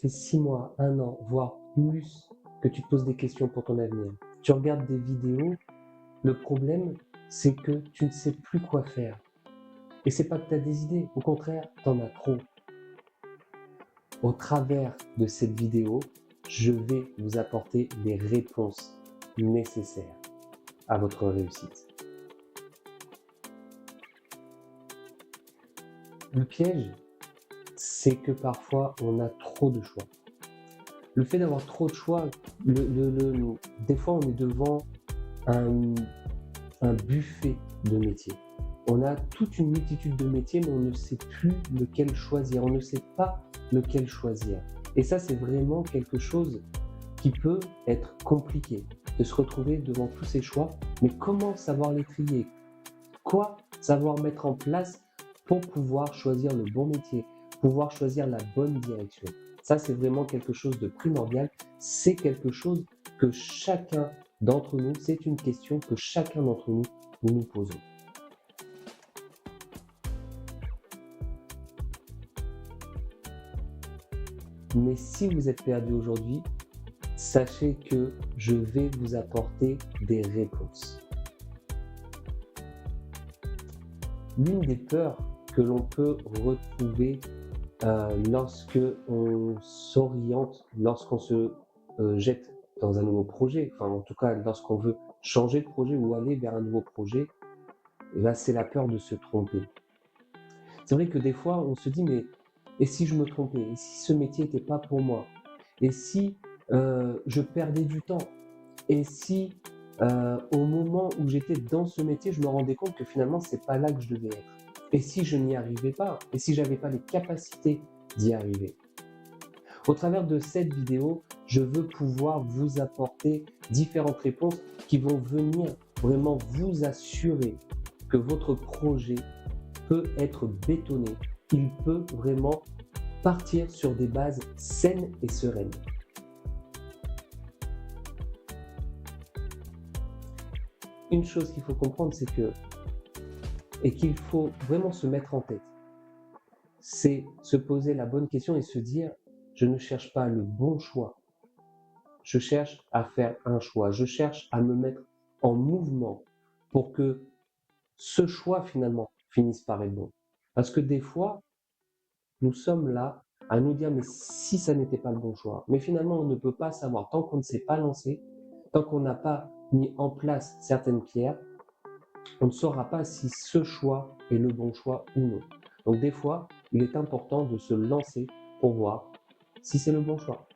fait 6 mois, 1 an, voire plus que tu te poses des questions pour ton avenir. Tu regardes des vidéos, le problème, c'est que tu ne sais plus quoi faire. Et c'est pas que tu as des idées, au contraire, tu en as trop. Au travers de cette vidéo, je vais vous apporter les réponses nécessaires à votre réussite. Le piège, c'est que parfois on a trop de choix. Le fait d'avoir trop de choix, des fois on est devant un, un buffet de métiers. On a toute une multitude de métiers, mais on ne sait plus lequel choisir. On ne sait pas lequel choisir. Et ça, c'est vraiment quelque chose qui peut être compliqué, de se retrouver devant tous ces choix. Mais comment savoir les trier? Quoi savoir mettre en place pour pouvoir choisir le bon métier, pouvoir choisir la bonne direction? Ça, c'est vraiment quelque chose de primordial. C'est quelque chose que chacun d'entre nous, c'est une question que chacun d'entre nous, nous posons. Mais si vous êtes perdu aujourd'hui, sachez que je vais vous apporter des réponses. L'une des peurs que l'on peut retrouver lorsque on s'oriente, lorsqu'on se jette dans un nouveau projet, enfin en tout cas lorsqu'on veut changer de projet ou aller vers un nouveau projet, eh ben, c'est la peur de se tromper. C'est vrai que des fois on se dit mais et si je me trompais? Et si ce métier n'était pas pour moi? Et si je perdais du temps? Et si au moment où j'étais dans ce métier, je me rendais compte que finalement c'est pas là que je devais être? Et si je n'y arrivais pas? Et si j'avais pas les capacités d'y arriver? Au travers de cette vidéo, je veux pouvoir vous apporter différentes réponses qui vont venir vraiment vous assurer que votre projet peut être bétonné. Il peut vraiment partir sur des bases saines et sereines. Une chose qu'il faut comprendre, c'est que, et qu'il faut vraiment se mettre en tête, c'est se poser la bonne question et se dire, je ne cherche pas le bon choix. Je cherche à faire un choix. Je cherche à me mettre en mouvement pour que ce choix finalement finisse par être bon. Parce que des fois, nous sommes là à nous dire, mais si ça n'était pas le bon choix. Mais finalement, on ne peut pas savoir tant qu'on ne s'est pas lancé, tant qu'on n'a pas mis en place certaines pierres, on ne saura pas si ce choix est le bon choix ou non. Donc des fois, il est important de se lancer pour voir si c'est le bon choix.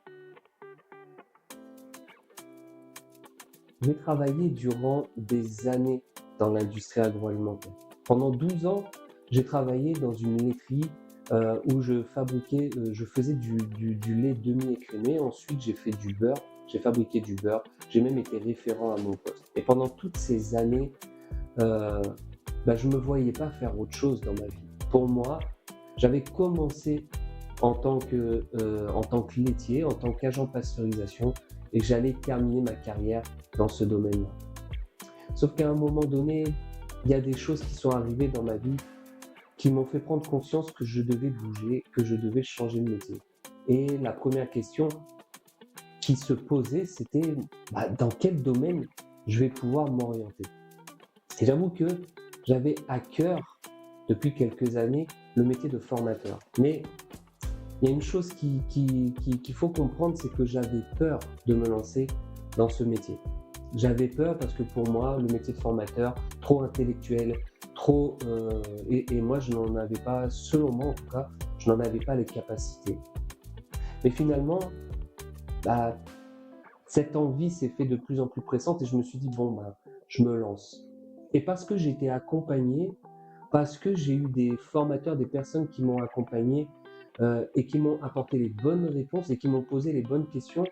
J'ai travaillé durant des années dans l'industrie agroalimentaire. Pendant 12 ans, j'ai travaillé dans une laiterie où je faisais du lait demi-écrémé. Ensuite, j'ai fait du beurre, j'ai fabriqué du beurre. J'ai même été référent à mon poste. Et pendant toutes ces années, je ne me voyais pas faire autre chose dans ma vie. Pour moi, j'avais commencé en tant que laitier, en tant qu'agent pasteurisation, et j'allais terminer ma carrière dans ce domaine-là. Sauf qu'à un moment donné, il y a des choses qui sont arrivées dans ma vie qui m'ont fait prendre conscience que je devais bouger, que je devais changer de métier. Et la première question qui se posait, c'était dans quel domaine je vais pouvoir m'orienter. Et j'avoue que j'avais à cœur, depuis quelques années, le métier de formateur. Mais il y a une chose qu'il faut comprendre, c'est que j'avais peur de me lancer dans ce métier. J'avais peur parce que pour moi, le métier de formateur, trop intellectuel, et moi, je n'en avais pas, selon moi en tout cas, je n'en avais pas les capacités. Mais finalement, cette envie s'est fait de plus en plus pressante et je me suis dit, je me lance. Et parce que j'ai été accompagné, parce que j'ai eu des formateurs, des personnes qui m'ont accompagné et qui m'ont apporté les bonnes réponses et qui m'ont posé les bonnes questions,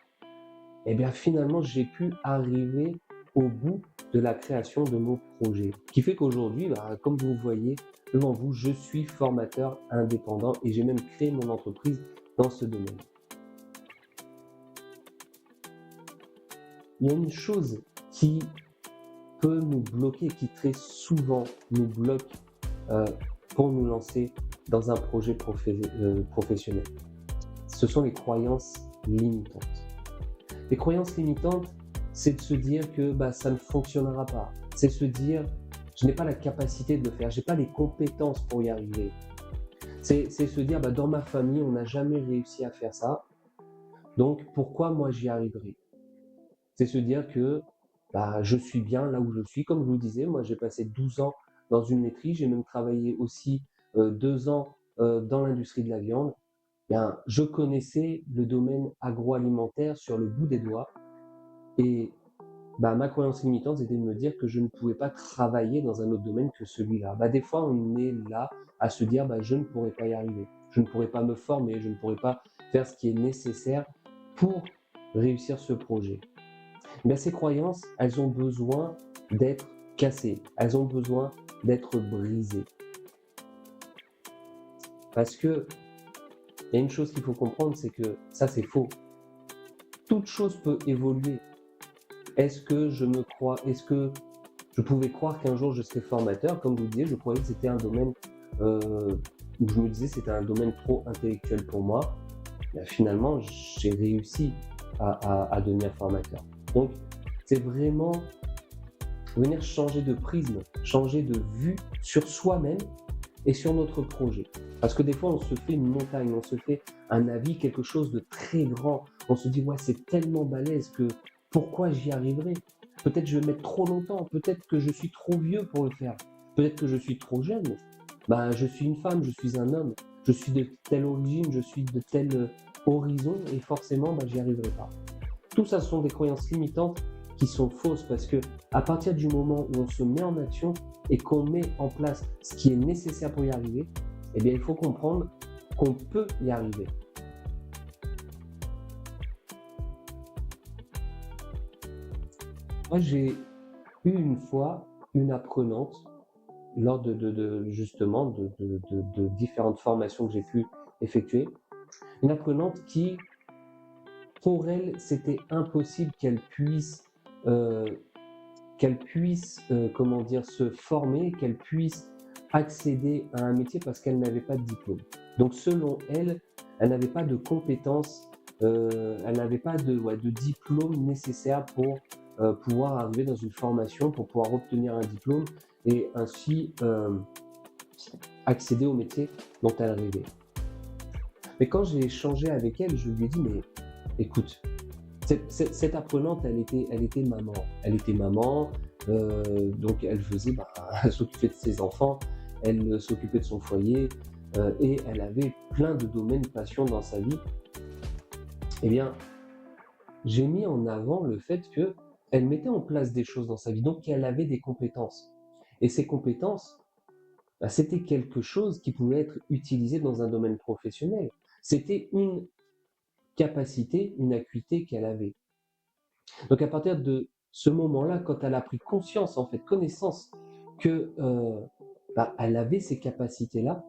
et bien finalement, j'ai pu arriver au bout de la création de mon projet. Ce qui fait qu'aujourd'hui, comme vous voyez devant vous, je suis formateur indépendant et j'ai même créé mon entreprise dans ce domaine. Il y a une chose qui peut nous bloquer, qui très souvent nous bloque pour nous lancer dans un projet professionnel. ce sont les croyances limitantes. Les croyances limitantes, c'est de se dire que ça ne fonctionnera pas. C'est se dire, je n'ai pas la capacité de le faire, je n'ai pas les compétences pour y arriver. C'est se dire, dans ma famille, on n'a jamais réussi à faire ça, donc pourquoi moi j'y arriverai? C'est se dire que je suis bien là où je suis. Comme je vous disais, moi j'ai passé 12 ans dans une laiterie, j'ai même travaillé aussi 2 ans dans l'industrie de la viande. Bien, je connaissais le domaine agroalimentaire sur le bout des doigts et ma croyance limitante, c'était de me dire que je ne pouvais pas travailler dans un autre domaine que celui-là. Des fois, on est là à se dire je ne pourrais pas y arriver, je ne pourrais pas me former, je ne pourrais pas faire ce qui est nécessaire pour réussir ce projet. Ces croyances, elles ont besoin d'être cassées, elles ont besoin d'être brisées. Parce que il y a une chose qu'il faut comprendre, c'est que ça c'est faux. Toute chose peut évoluer. Est-ce que je pouvais croire qu'un jour je serais formateur? Comme vous le disiez, je croyais que c'était un domaine où je me disais que c'était un domaine trop intellectuel pour moi. Finalement, j'ai réussi à devenir formateur. Donc, c'est vraiment venir changer de prisme, changer de vue sur soi-même et sur notre projet. Parce que des fois, on se fait une montagne, on se fait un avis, quelque chose de très grand. On se dit, ouais, c'est tellement balèze que pourquoi j'y arriverai? Peut-être je vais mettre trop longtemps, peut-être que je suis trop vieux pour le faire, peut-être que je suis trop jeune. Je suis une femme, je suis un homme, je suis de telle origine, je suis de tel horizon et forcément, j'y arriverai pas. Tout ça, ce sont des croyances limitantes qui sont fausses parce que à partir du moment où on se met en action et qu'on met en place ce qui est nécessaire pour y arriver, il faut comprendre qu'on peut y arriver. Moi, j'ai eu une fois une apprenante lors justement de différentes formations que j'ai pu effectuer, une apprenante qui, pour elle, c'était impossible qu'elle puisse se former, qu'elle puisse accéder à un métier parce qu'elle n'avait pas de diplôme. Donc selon elle, elle n'avait pas de compétences, elle n'avait pas de diplôme nécessaire pour pouvoir arriver dans une formation, pour pouvoir obtenir un diplôme et ainsi accéder au métier dont elle rêvait. Mais quand j'ai échangé avec elle, je lui ai dit, mais écoute, cette apprenante, elle était maman. Elle était maman, donc elle faisait, elle s'occupait de ses enfants, elle s'occupait de son foyer, et elle avait plein de domaines de passion dans sa vie. J'ai mis en avant le fait qu'elle mettait en place des choses dans sa vie, donc qu'elle avait des compétences. Et ces compétences, c'était quelque chose qui pouvait être utilisé dans un domaine professionnel. C'était une capacité, une acuité qu'elle avait. Donc à partir de ce moment-là, quand elle a pris conscience, connaissance que elle avait ces capacités-là,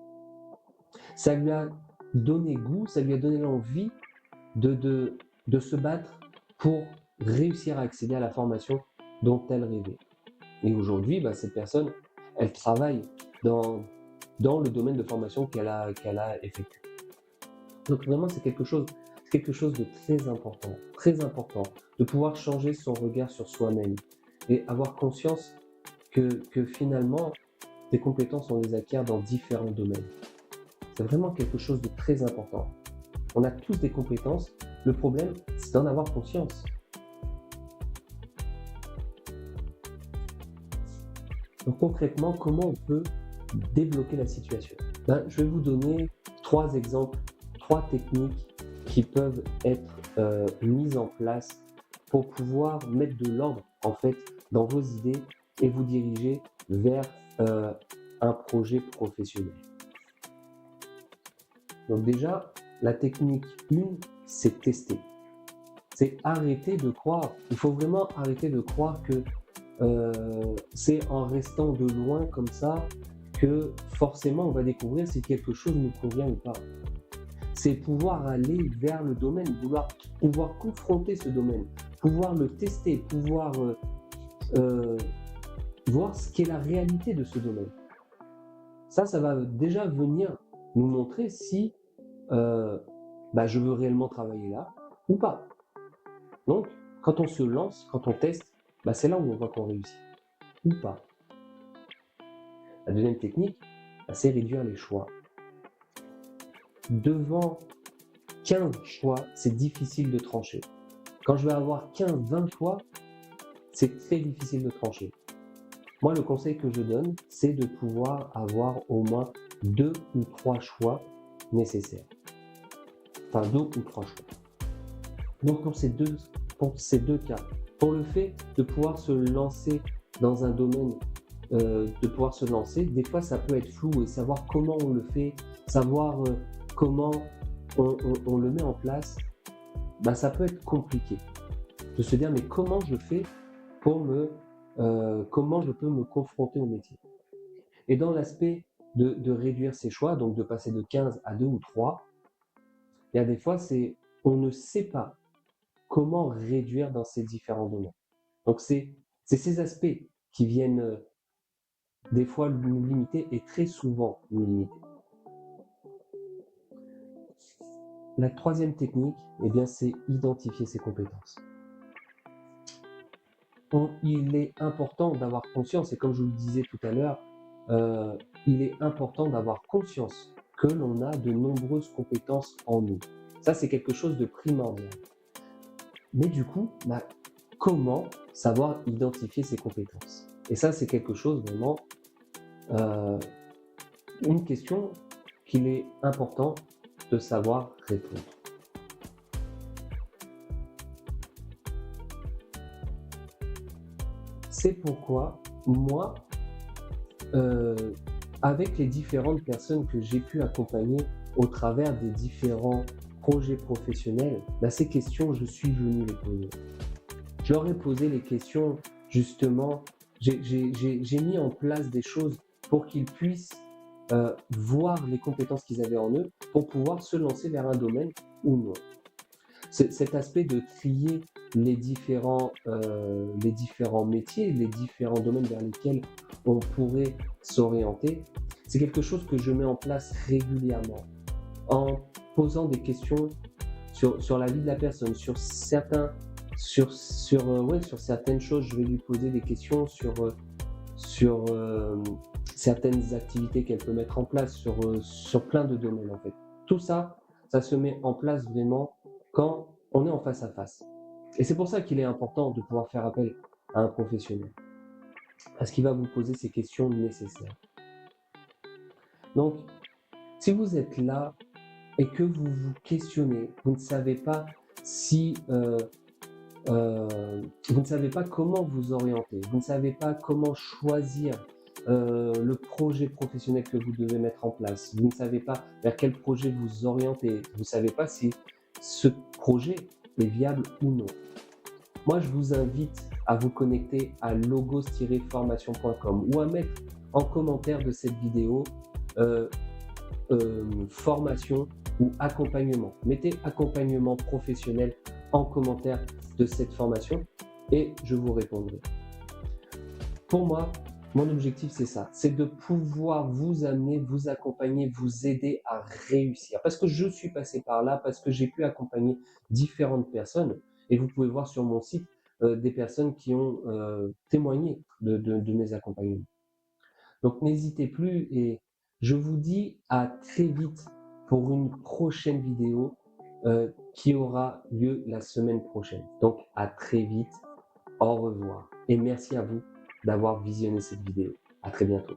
ça lui a donné goût, ça lui a donné l'envie de se battre pour réussir à accéder à la formation dont elle rêvait. Et aujourd'hui, cette personne, elle travaille dans le domaine de formation qu'elle a effectué. Donc vraiment, c'est quelque chose de très important, de pouvoir changer son regard sur soi-même et avoir conscience que finalement, des compétences, on les acquiert dans différents domaines. C'est vraiment quelque chose de très important. On a tous des compétences, le problème, c'est d'en avoir conscience. Donc concrètement, comment on peut débloquer la situation? Je vais vous donner 3 exemples, 3 techniques qui peuvent être mises en place pour pouvoir mettre de l'ordre dans vos idées et vous diriger vers un projet professionnel. Donc déjà, la technique 1, c'est tester. C'est arrêter de croire. Il faut vraiment arrêter de croire que c'est en restant de loin comme ça que forcément on va découvrir si quelque chose nous convient ou pas. C'est pouvoir aller vers le domaine, pouvoir confronter ce domaine, pouvoir le tester, pouvoir voir ce qu'est la réalité de ce domaine. Ça va déjà venir nous montrer si bah, je veux réellement travailler là ou pas. Donc, quand on se lance, quand on teste, bah, c'est là où on voit qu'on réussit ou pas. La deuxième technique, bah, c'est réduire les choix. Devant 15 choix, c'est difficile de trancher. Quand je vais avoir 15-20 choix, c'est très difficile de trancher. Moi, le conseil que je donne, c'est de pouvoir avoir au moins 2 ou 3 choix nécessaires. Enfin, 2 ou 3 choix. Donc, pour ces deux cas, pour le fait de pouvoir se lancer dans un domaine, de pouvoir se lancer, des fois, ça peut être flou et savoir comment on le fait, savoir comment on le met en place, bah, ça peut être compliqué. De se dire, mais comment je fais pour comment je peux me confronter au métier. Et dans l'aspect de réduire ses choix, donc de passer de 15 à 2 ou 3, il y a des fois, on ne sait pas comment réduire dans ces différents domaines. Donc, c'est ces aspects qui viennent des fois nous limiter et très souvent nous limiter. La troisième technique, eh bien, c'est identifier ses compétences. Il est important d'avoir conscience, et comme je vous le disais tout à l'heure, il est important d'avoir conscience que l'on a de nombreuses compétences en nous. Ça, c'est quelque chose de primordial. Mais du coup, bah, comment savoir identifier ses compétences? Et ça, c'est quelque chose vraiment, une question qu'il est important de savoir répondre. C'est pourquoi moi, avec les différentes personnes que j'ai pu accompagner au travers des différents projets professionnels, bah, ces questions, je suis venu les poser. Je leur ai posé les questions, justement, j'ai mis en place des choses pour qu'ils puissent voir les compétences qu'ils avaient en eux pour pouvoir se lancer vers un domaine ou non. Cet aspect de trier les différents métiers, les différents domaines vers lesquels on pourrait s'orienter, c'est quelque chose que je mets en place régulièrement en posant des questions sur la vie de la personne, sur certaines choses. Je vais lui poser des questions sur certaines activités qu'elle peut mettre en place, sur plein de domaines en fait. Tout ça, ça se met en place vraiment quand on est en face à face. Et c'est pour ça qu'il est important de pouvoir faire appel à un professionnel, parce qu'il va vous poser ces questions nécessaires. Donc, si vous êtes là et que vous vous questionnez, vous ne savez pas vous ne savez pas comment vous orienter, vous ne savez pas comment choisir le projet professionnel que vous devez mettre en place, vous ne savez pas vers quel projet vous orienter, vous ne savez pas si ce projet est viable ou non. Moi, je vous invite à vous connecter à logos-formation.com ou à mettre en commentaire de cette vidéo formation ou accompagnement. Mettez accompagnement professionnel en commentaire de cette formation et je vous répondrai. Pour moi, mon objectif, c'est ça, c'est de pouvoir vous amener, vous accompagner, vous aider à réussir. Parce que je suis passé par là, parce que j'ai pu accompagner différentes personnes. Et vous pouvez voir sur mon site des personnes qui ont témoigné de mes accompagnements. Donc n'hésitez plus et je vous dis à très vite pour une prochaine vidéo qui aura lieu la semaine prochaine. Donc à très vite, au revoir et merci à vous d'avoir visionné cette vidéo. À très bientôt.